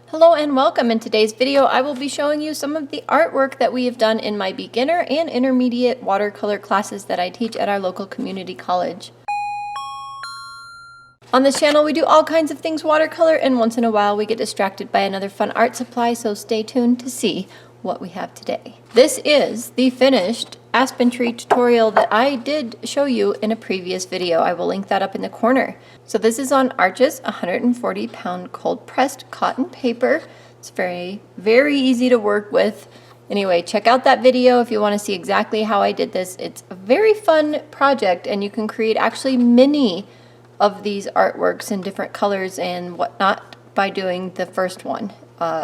Hello and welcome. In today's video, I will be showing you some of the artwork that we have done in my beginner and intermediate watercolor classes that I teach at our local community college. On this channel, we do all kinds of things watercolor, and once in a while we get distracted by another fun art supply, so stay tuned to see what we have today. This is the finished aspen tree tutorial that I did show you in a previous video. I will link that up in the corner. So this is on Arches 140-pound cold pressed cotton paper. It's very easy to work with. Anyway, check out that video if you want to see exactly how I did this. It's a very fun project, and you can create actually many of these artworks in different colors and whatnot by doing the first one.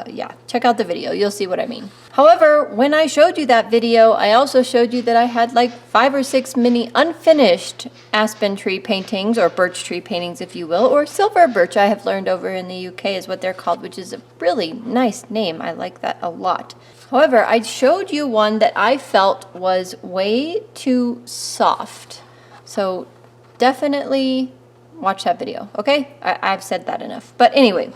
Yeah, check out the video. You'll see what I mean. However, when I showed you that video, I also showed you that I had like 5 or 6 mini unfinished aspen tree paintings, or birch tree paintings if you will, or silver birch I have learned over in the UK is what they're called, which is a really nice name. I like that a lot. However, I showed you one that I felt was way too soft. So definitely watch that video, okay? I've said that enough. But anyway,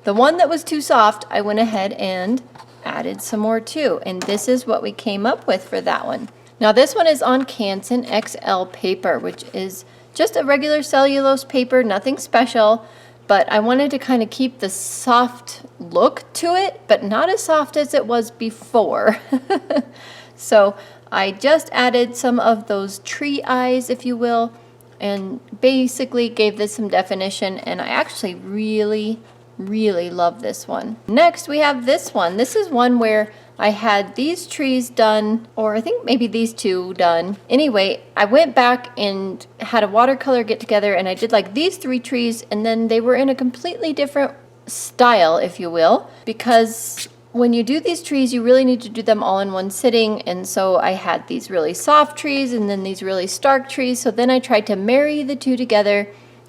the one that was too soft, I went ahead and added some more too. And this is what we came up with for that one. Now this one is on Canson XL paper, which is just a regular cellulose paper, nothing special. But I wanted to kind of keep the soft look to it, but not as soft as it was before. So I just added some of those tree eyes, if you will, and basically gave this some definition, and I actually really love this one. Next we have this one. This is one where I had these trees done, or I think maybe these two done. Anyway, I went back and had a watercolor get together, and I did like these 3 trees, and then they were in a completely different style, if you will, because when you do these trees, you really need to do them all in one sitting. And so I had these really soft trees and then these really stark trees. So then I tried to marry the two together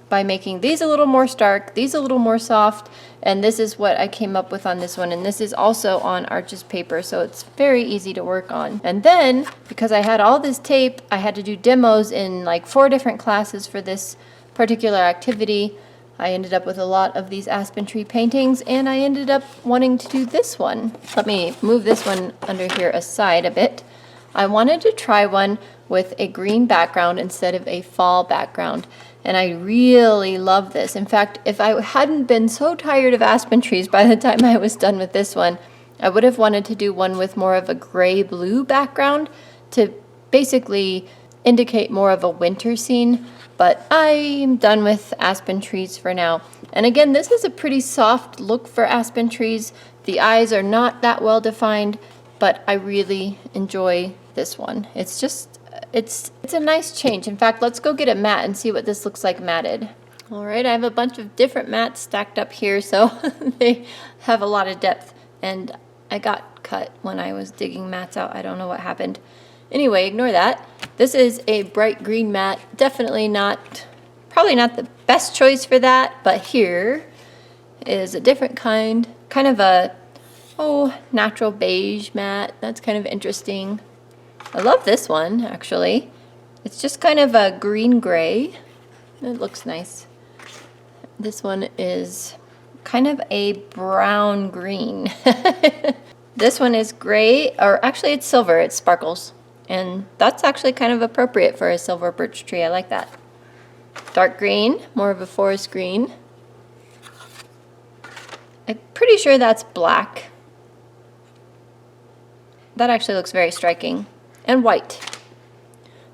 by making these a little more stark, these a little more soft. And this is what I came up with on this one. And this is also on Arches paper, so it's very easy to work on. And then, because I had all this tape, I had to do demos in like 4 different classes for this particular activity. I ended up with a lot of these aspen tree paintings, and I ended up wanting to do this one. Let me move this one under here aside a bit. I wanted to try one with a green background instead of a fall background, and I really love this. In fact, if I hadn't been so tired of aspen trees by the time I was done with this one, I would have wanted to do one with more of a gray-blue background to basically indicate more of a winter scene. But I'm done with aspen trees for now. And again, this is a pretty soft look for aspen trees. The eyes are not that well defined, but I really enjoy this one. It's just, it's a nice change. In fact, let's go get a mat and see what this looks like matted. All right, I have a bunch of different mats stacked up here, so they have a lot of depth. And I got cut when I was digging mats out. I don't know what happened. Anyway, ignore that. This is a bright green mat. Definitely not, probably not the best choice for that, but here is a different kind of a, natural beige mat. That's kind of interesting. I love this one, actually. It's just kind of a green-gray. It looks nice. This one is kind of a brown-green. This one is gray, or actually it's silver, it sparkles. And that's actually kind of appropriate for a silver birch tree. I like that. Dark green, more of a forest green. I'm pretty sure that's black. That actually looks very striking. And white.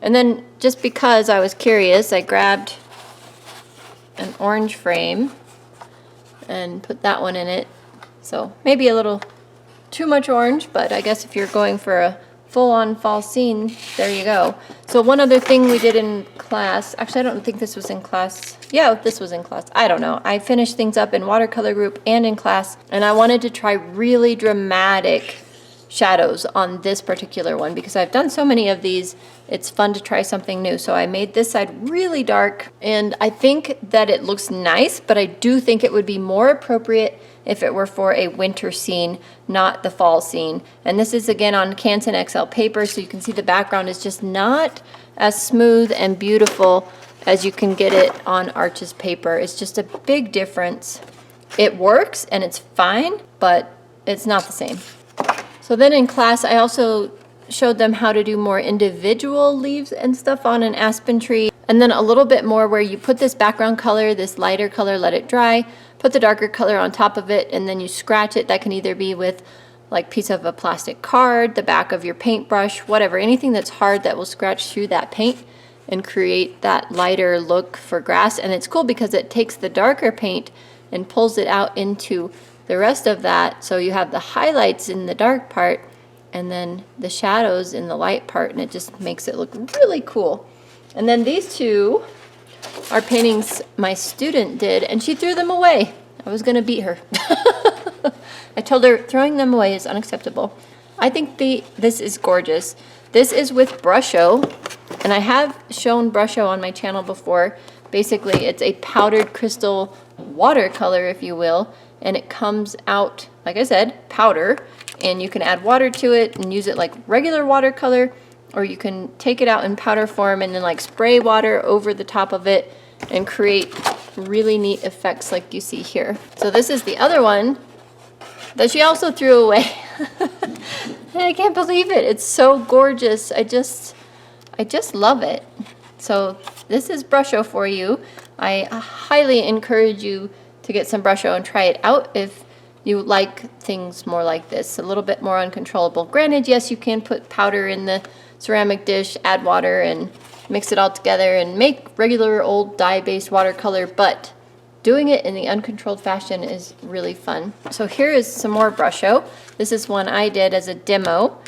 And then, just because I was curious, I grabbed an orange frame and put that one in it. So maybe a little too much orange, but I guess if you're going for a full-on fall scene, there you go. So one other thing we did in class, actually I don't think this was in class. Yeah, this was in class. I don't know. I finished things up in watercolor group and in class, and I wanted to try really dramatic shadows on this particular one because I've done so many of these. It's fun to try something new. So I made this side really dark, and I think that it looks nice, but I do think it would be more appropriate if it were for a winter scene, not the fall scene. And this is again on Canson XL paper, so you can see the background is just not as smooth and beautiful as you can get it on Arches paper. It's just a big difference. It works and it's fine, but it's not the same. So then in class, I also showed them how to do more individual leaves and stuff on an aspen tree. And then a little bit more where you put this background color, this lighter color, let it dry, put the darker color on top of it, and then you scratch it. That can either be with like piece of a plastic card, the back of your paintbrush, whatever, anything that's hard that will scratch through that paint and create that lighter look for grass. And it's cool because it takes the darker paint and pulls it out into the rest of that. So you have the highlights in the dark part and then the shadows in the light part, and it just makes it look really cool. And then these two are paintings my student did, and she threw them away. I was gonna beat her. I told her throwing them away is unacceptable. I think this is gorgeous. This is with Brusho, and I have shown Brusho on my channel before. Basically, it's a powdered crystal watercolor, if you will, and it comes out, like I said, powder, and you can add water to it and use it like regular watercolor, or you can take it out in powder form and then like spray water over the top of it and create really neat effects like you see here. So this is the other one that she also threw away. And I can't believe it. It's so gorgeous. I just love it. So this is Brusho for you. I highly encourage you to get some Brusho and try it out if you like things more like this, a little bit more uncontrollable. Granted, yes, you can put powder in the ceramic dish, add water, and mix it all together and make regular old dye-based watercolor, but doing it in the uncontrolled fashion is really fun. So here is some more Brusho. This is one I did as a demo,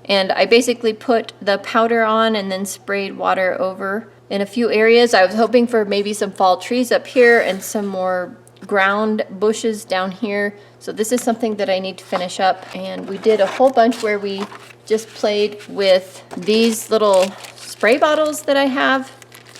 and I basically put the powder on and then sprayed water over in a few areas. I was hoping for maybe some fall trees up here and some more ground bushes down here. So this is something that I need to finish up, and we did a whole bunch where we just played with these little spray bottles that I have,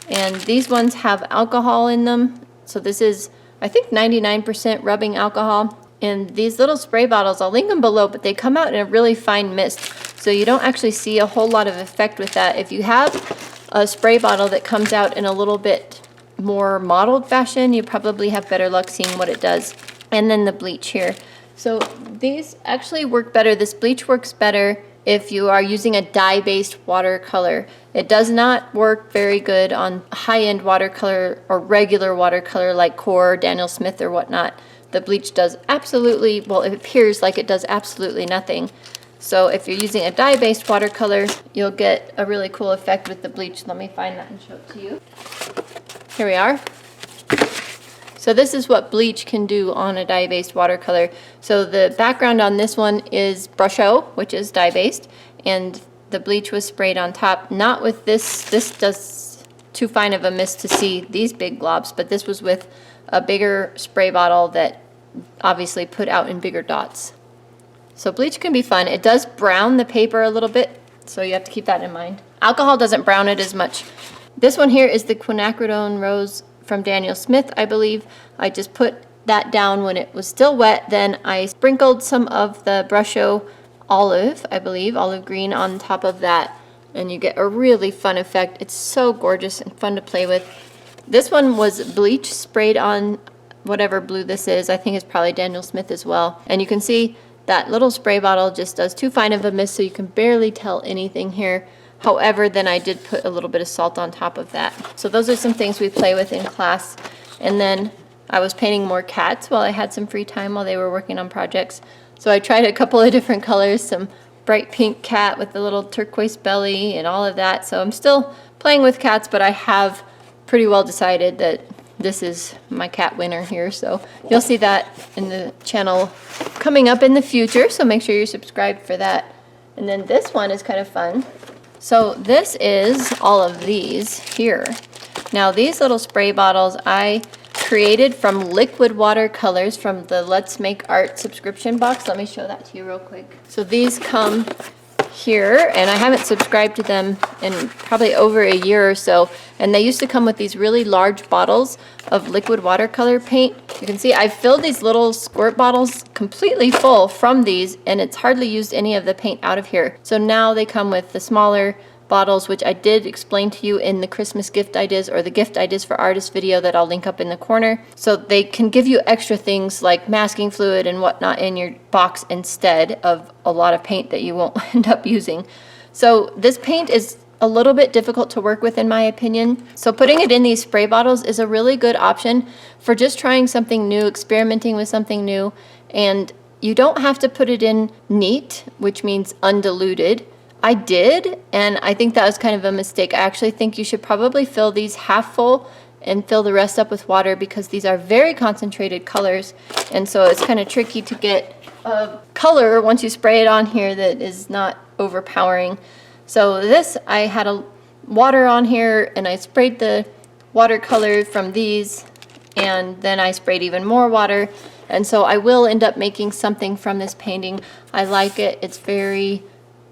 and these ones have alcohol in them. So this is, I think, 99% rubbing alcohol. And these little spray bottles, I'll link them below, but they come out in a really fine mist, so you don't actually see a whole lot of effect with that. If you have a spray bottle that comes out in a little bit more mottled fashion, you probably have better luck seeing what it does. And then the bleach here. So these actually work better. This bleach works better if you are using a dye-based watercolor. It does not work very good on high-end watercolor or regular watercolor like Core, Daniel Smith, or whatnot. The bleach does absolutely, well, it appears like it does absolutely nothing. So if you're using a dye-based watercolor, you'll get a really cool effect with the bleach. Let me find that and show it to you. Here we are. So this is what bleach can do on a dye-based watercolor. So the background on this one is Brusho, which is dye-based, and the bleach was sprayed on top. Not with this. This does too fine of a mist to see these big globs, but this was with a bigger spray bottle that obviously put out in bigger dots. So bleach can be fun. It does brown the paper a little bit, so you have to keep that in mind. Alcohol doesn't brown it as much. This one here is the quinacridone rose from Daniel Smith, I believe. I just put that down when it was still wet. Then I sprinkled some of the Brusho olive, I believe, olive green on top of that, and you get a really fun effect. It's so gorgeous and fun to play with. This one was bleach sprayed on whatever blue this is. I think it's probably Daniel Smith as well. And you can see that little spray bottle just does too fine of a mist, so you can barely tell anything here. However, then I did put a little bit of salt on top of that. So those are some things we play with in class. And then I was painting more cats while I had some free time while they were working on projects. So I tried a couple of different colors, some bright pink cat with the little turquoise belly and all of that. So I'm still playing with cats, but I have pretty well decided that this is my cat winner here. So you'll see that in the channel coming up in the future. So make sure you're subscribed for that. And then this one is kind of fun. So this is all of these here. Now these little spray bottles I created from liquid watercolors from the Let's Make Art subscription box. Let me show that to you real quick. So these come here, and I haven't subscribed to them in probably over a year or so, and they used to come with these really large bottles of liquid watercolor paint. You can see I filled these little squirt bottles completely full from these, and it's hardly used any of the paint out of here. So now they come with the smaller bottles, which I did explain to you in the Christmas gift ideas or the gift ideas for artists video that I'll link up in the corner. So they can give you extra things like masking fluid and whatnot in your box instead of a lot of paint that you won't end up using. So this paint is a little bit difficult to work with in my opinion. So putting it in these spray bottles is a really good option for just trying something new, experimenting with something new. And you don't have to put it in neat, which means undiluted. I did, and I think that was kind of a mistake. I actually think you should probably fill these half full and fill the rest up with water because these are very concentrated colors, and so it's kind of tricky to get a color once you spray it on here that is not overpowering. So this, I had a water on here and I sprayed the watercolor from these, and then I sprayed even more water, and so I will end up making something from this painting. I like it. It's very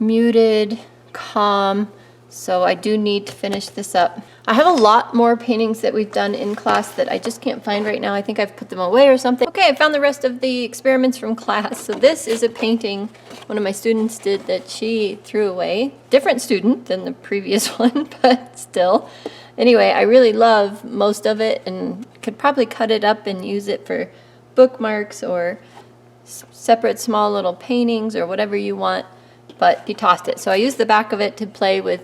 muted, calm, so I do need to finish this up. I have a lot more paintings that we've done in class that I just can't find right now. I think I've put them away or something. Okay, I found the rest of the experiments from class. So this is a painting one of my students did that she threw away. Different student than the previous one, but still. Anyway, I really love most of it and could probably cut it up and use it for bookmarks or separate small little paintings or whatever you want. But he tossed it. So I used the back of it to play with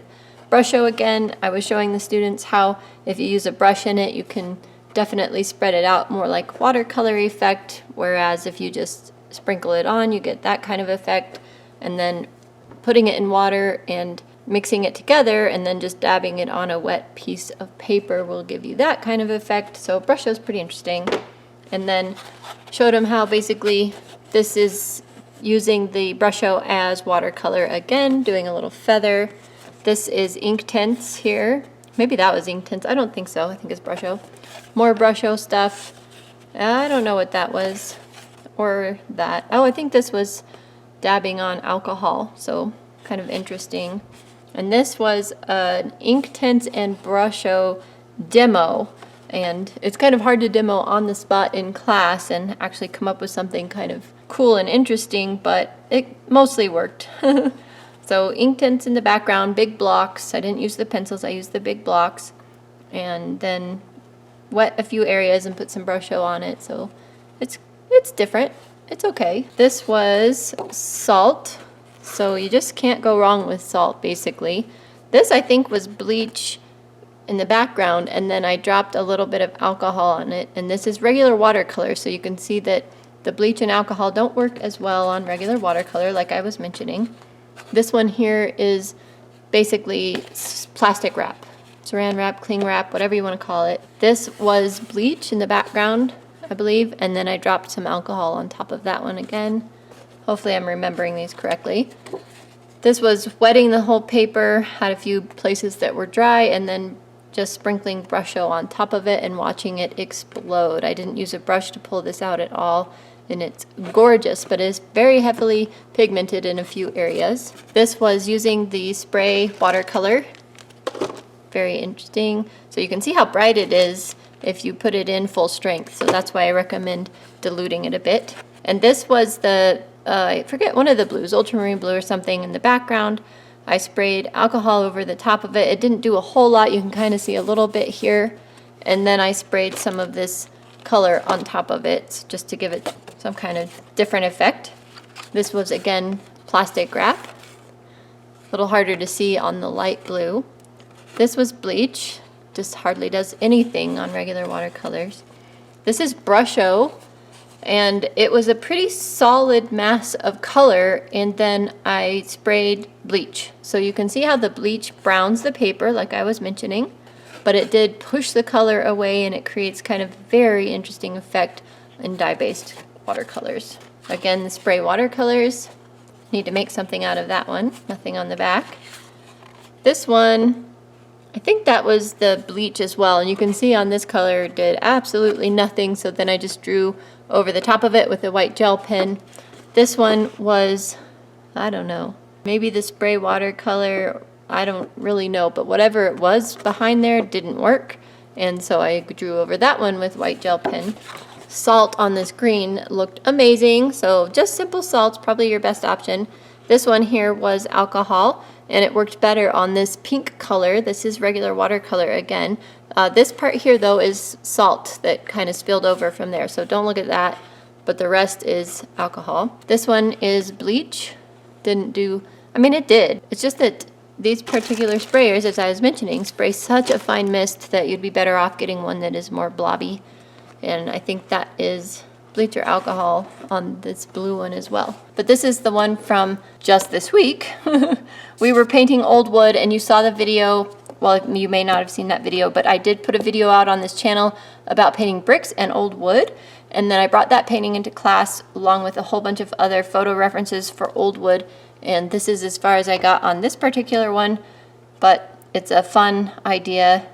Brusho again. I was showing the students how if you use a brush in it, you can definitely spread it out more like watercolor effect, whereas if you just sprinkle it on, you get that kind of effect. And then putting it in water and mixing it together and then just dabbing it on a wet piece of paper will give you that kind of effect. So Brusho is pretty interesting. And then showed him how basically this is using the Brusho as watercolor again, doing a little feather. This is Inktense here. Maybe that was Inktense. I don't think so. I think it's Brusho. More Brusho stuff. I don't know what that was. Or that. Oh, I think this was dabbing on alcohol. So kind of interesting. And this was an Inktense and Brusho demo. And it's kind of hard to demo on the spot in class and actually come up with something kind of cool and interesting, but it mostly worked. So Inktense in the background, big blocks. I didn't use the pencils, I used the big blocks. And then wet a few areas and put some Brusho on it. So it's different. It's okay. This was salt. So you just can't go wrong with salt, basically. This, I think, was bleach in the background, and then I dropped a little bit of alcohol on it. And this is regular watercolor, so you can see that the bleach and alcohol don't work as well on regular watercolor, like I was mentioning. This one here is basically plastic wrap, saran wrap, cling wrap, whatever you want to call it. This was bleach in the background, I believe, and then I dropped some alcohol on top of that one again. Hopefully I'm remembering these correctly. This was wetting the whole paper, had a few places that were dry, and then just sprinkling Brusho on top of it and watching it explode. I didn't use a brush to pull this out at all, and it's gorgeous, but it's very heavily pigmented in a few areas. This was using the spray watercolor. Very interesting. So you can see how bright it is if you put it in full strength. So that's why I recommend diluting it a bit. And this was the, I forget, one of the blues, ultramarine blue or something in the background. I sprayed alcohol over the top of it. It didn't do a whole lot. You can kind of see a little bit here. And then I sprayed some of this color on top of it just to give it some kind of different effect. This was, again, plastic wrap. A little harder to see on the light blue. This was bleach. Just hardly does anything on regular watercolors. This is Brusho. And it was a pretty solid mass of color, and then I sprayed bleach. So you can see how the bleach browns the paper, like I was mentioning, but it did push the color away, and it creates kind of very interesting effect in dye-based watercolors. Again, the spray watercolors. Need to make something out of that one. Nothing on the back. This one, I think that was the bleach as well, and you can see on this color did absolutely nothing, so then I just drew over the top of it with a white gel pen. This one was, I don't know, maybe the spray watercolor, I don't really know, but whatever it was behind there didn't work, and so I drew over that one with white gel pen. Salt on this green looked amazing, so just simple salt's probably your best option. This one here was alcohol, and it worked better on this pink color. This is regular watercolor again. This part here though is salt that kind of spilled over from there, so don't look at that, but the rest is alcohol. This one is bleach. Didn't do, I mean it did, it's just that these particular sprayers, as I was mentioning, spray such a fine mist that you'd be better off getting one that is more blobby, and I think that is bleach or alcohol on this blue one as well. But this is the one from just this week. We were painting old wood, and you saw the video. Well, you may not have seen that video, but I did put a video out on this channel about painting bricks and old wood, and then I brought that painting into class along with a whole bunch of other photo references for old wood, and this is as far as I got on this particular one, but it's a fun idea,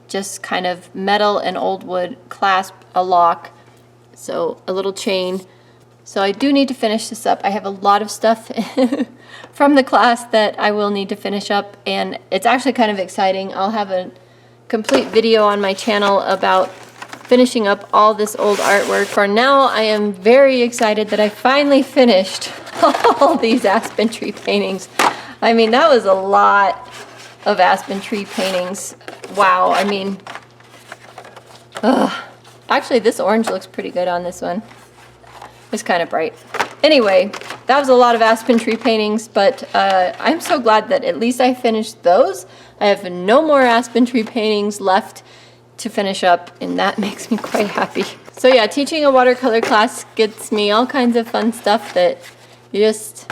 just kind of metal and old wood clasp, a lock, so a little chain. So I do need to finish this up. I have a lot of stuff from the class that I will need to finish up, and it's actually kind of exciting. I'll have a complete video on my channel about finishing up all this old artwork. For now, I am very excited that I finally finished all these aspen tree paintings. I mean, that was a lot of aspen tree paintings. Wow, I mean, actually this orange looks pretty good on this one. It's kind of bright. Anyway, that was a lot of aspen tree paintings, but I'm so glad that at least I finished those. I have no more aspen tree paintings left to finish up, and that makes me quite happy. So yeah, teaching a watercolor class gets me all kinds of fun stuff that you just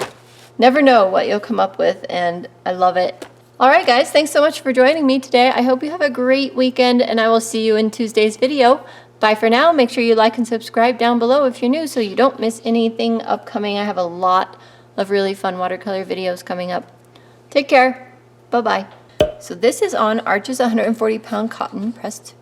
never know what you'll come up with, and I love it. All right, guys, thanks so much for joining me today. I hope you have a great weekend, and I will see you in Tuesday's video. Bye for now. Make sure you like and subscribe down below if you're new so you don't miss anything upcoming. I have a lot of really fun watercolor videos coming up. Take care. Bye-bye. So this is on Arches 140-pound cotton pressed.